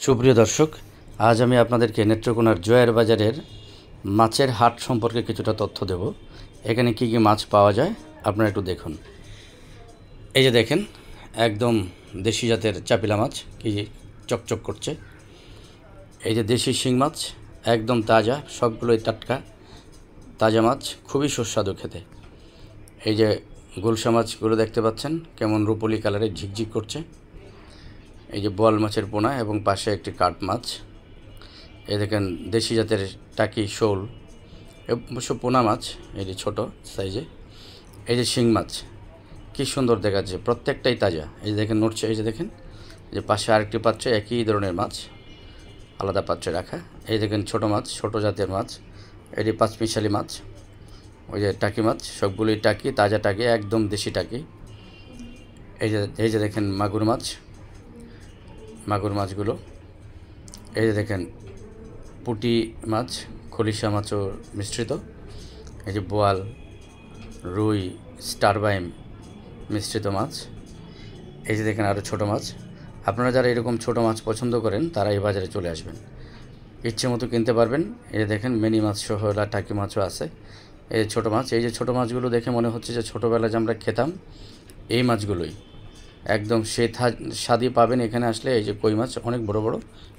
সুপ্রিয় দর্শক, আজ আমি আপনাদেরকে নেত্রকোনার জয়ের বাজারের মাছের হাট সম্পর্কে কিছুটা তথ্য দেব। এখানে কি কি মাছ পাওয়া যায় আপনারা একটু দেখুন। এই যে দেখেন, একদম দেশি জাতের চাপিলা মাছ কি চকচক করছে। এই যে দেশি শিং মাছ, একদম তাজা, সবগুলোই টাটকা তাজা মাছ, খুবই সুস্বাদু খেতে। এই যে গুলশা মাছগুলো দেখতে পাচ্ছেন কেমন রূপলি কালারে ঝিকঝিক করছে। এই যে বোয়াল মাছের পোনা এবং পাশে একটি কাঠ মাছ। এই দেখেন দেশি জাতের টাকি শোল, অবশ্য পোনা মাছ, এটি ছোট সাইজে। এই যে শিং মাছ, কী সুন্দর দেখাচ্ছে, প্রত্যেকটাই তাজা। এই যে দেখেন নড়ছে, এই যে দেখেন যে পাশে আরেকটি পাত্রে একই ধরনের মাছ আলাদা পাত্রে রাখা। এই দেখেন ছোট মাছ, ছোট জাতের মাছ, এটি পাঁচমিশালি মাছ। ওই যে টাকি মাছ, সবগুলোই টাকি, তাজা টাকি, একদম দেশি টাকি। এই যে দেখেন মাগুর মাছ, মাগুর মাছগুলো। এই যে দেখেন পুঁটি মাছ, খলিশা মাছও মিশ্রিত। এই যে বোয়াল, রুই, স্টারবাইম মিশ্রিত মাছ। এই যে দেখেন আরও ছোটো মাছ। আপনারা যারা এরকম ছোটো মাছ পছন্দ করেন তারা এই বাজারে চলে আসবেন, ইচ্ছে মতো কিনতে পারবেন। এই যে দেখেন মিনি মাছ সহ টাকি মাছও আছে। এই যে ছোটো মাছ, এই যে ছোটো মাছগুলো দেখে মনে হচ্ছে যে ছোটোবেলায় যে আমরা খেতাম এই মাছগুলোই, একদম সেই স্বাদই পাবেন এখানে আসলে। এই যে কই মাছ অনেক বড় বড়,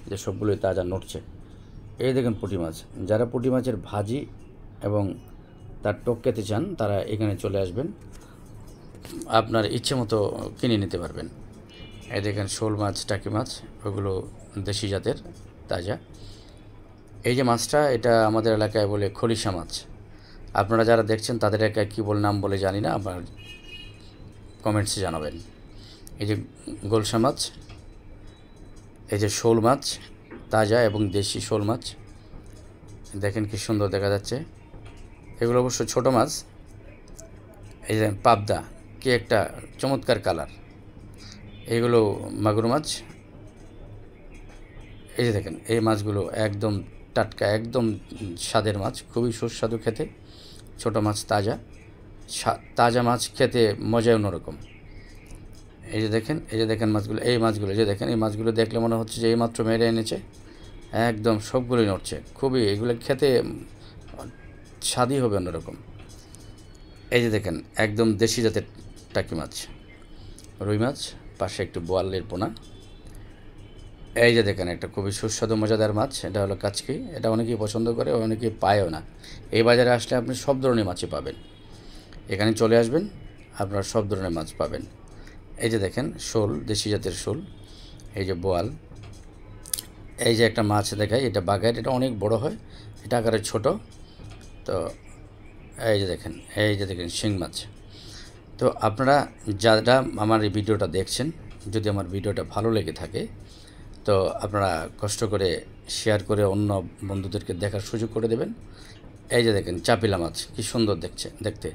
যে সবগুলোই তাজা নড়ছে। এই দেখেন পুঁটি মাছ, যারা পুঁটি মাছের ভাজি এবং তার টক খেতে চান তারা এখানে চলে আসবেন, আপনার ইচ্ছে মতো কিনে নিতে পারবেন। এই দেখেন শোল মাছ, টাকি মাছ, ওগুলো দেশি জাতের তাজা। এই যে মাছটা, এটা আমাদের এলাকায় বলে খলিশা মাছ। আপনারা যারা দেখছেন তাদের এলাকায় কী বলে নাম বলে জানি না, আপনার কমেন্টসে জানাবেন। এই যে গোলসা মাছ, এই যে শোল মাছ, তাজা এবং দেশি শোল মাছ, দেখেন কি সুন্দর দেখা যাচ্ছে। এগুলো অবশ্য ছোটো মাছ। এই যে পাবদা, কি একটা চমৎকার কালার। এইগুলো মাগুর মাছ। এই যে দেখেন এই মাছগুলো একদম টাটকা, একদম স্বাদের মাছ, খুবই সুস্বাদু খেতে। ছোটো মাছ, তাজা তাজা মাছ খেতে মজাই অন্যরকম। এই যে দেখেন মাছগুলো, এই মাছগুলো যে দেখেন, এই মাছগুলো দেখলে মনে হচ্ছে যে এইমাত্র মেরে এনেছে, একদম সবগুলোই নড়ছে, খুবই এগুলো খেতে স্বাদই হবে অন্যরকম। এই যে দেখেন একদম দেশি জাতের টাকি মাছ, রুই মাছ, পাশে একটু বোয়ালের পোনা। এই যে দেখেন একটা খুবই সুস্বাদু মজাদার মাছ, এটা হলো কাচকি। এটা অনেকেই পছন্দ করে, অনেকেই পায়ও না। এই বাজারে আসলে আপনি সব ধরনের মাছই পাবেন, এখানে চলে আসবেন, আপনারা সব ধরনের মাছ পাবেন। এই যে দেখেন শোল, দেশি জাতের শোল। এই যে বোয়াল। এই যে একটা মাছ দেখায়, এটা বাঘের, এটা অনেক বড় হয়, এটা আকারে ছোট। তো এই যে দেখেন শিং মাছ। তো আপনারা যারা আমার এই ভিডিওটা দেখছেন, যদি আমার ভিডিওটা ভালো লেগে থাকে তো আপনারা কষ্ট করে শেয়ার করে অন্য বন্ধুদেরকে দেখার সুযোগ করে দেবেন। এই যে দেখেন চাপিলা মাছ, কি সুন্দর দেখতে।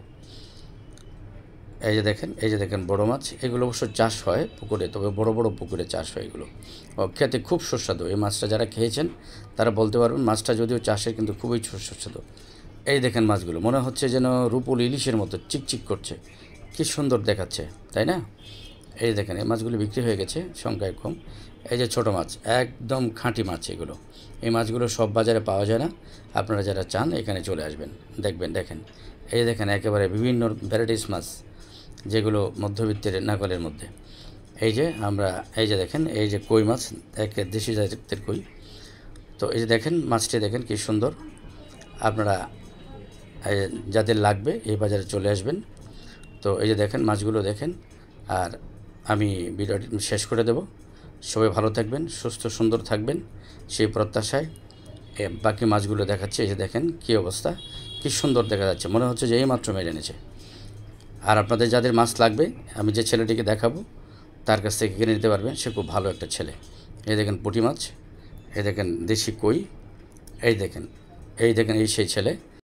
এই যে দেখেন বড় মাছ। এগুলো অবশ্য চাষ হয় পুকুরে, তবে বড় বড় পুকুরে চাষ হয় এগুলো। খেতে খুব সুস্বাদু। এই মাছটা যারা খেয়েছেন তারা বলতে পারবেন, মাছটা যদিও চাষের কিন্তু খুবই সুস্বাদু। এই দেখেন মাছগুলো মনে হচ্ছে যেন রূপল ইলিশের মতো চিকচিক করছে, কি সুন্দর দেখাচ্ছে, তাই না? এই দেখেন এই মাছগুলো বিক্রি হয়ে গেছে, সংখ্যায় কম। এই যে ছোটো মাছ, একদম খাঁটি মাছ এগুলো। এই মাছগুলো সব বাজারে পাওয়া যায় না, আপনারা যারা চান এখানে চলে আসবেন, দেখেন। এই দেখেন একেবারে বিভিন্ন ভ্যারাইটিস মাছ, যেগুলো মধ্যবিত্তের নাগালের মধ্যে। এই যে দেখেন এই যে কই মাছ, দেশি জাতের কই। তো এই যে দেখেন মাছটি, দেখেন কি সুন্দর। আপনারা যাদের লাগবে এই বাজারে চলে আসবেন। তো এই যে দেখেন মাছগুলো দেখেন, আর আমি ভিডিওটি শেষ করে দেব। সবাই ভালো থাকবেন, সুস্থ সুন্দর থাকবেন সেই প্রত্যাশায় বাকি মাছগুলো দেখাচ্ছে। এই যে দেখেন কী অবস্থা, কী সুন্দর দেখা যাচ্ছে, মনে হচ্ছে যে এইমাত্র মেরে এনেছে। আর আপনাদের যাদের মাছ লাগবে, আমি যে ছেলেটিকে দেখাবো তার কাছ থেকে কিনে নিতে পারবেন, সে খুব ভালো একটা ছেলে। এই দেখেন পুঁটি মাছ, এই দেখেন দেশি কই, এই দেখেন এই সেই ছেলে।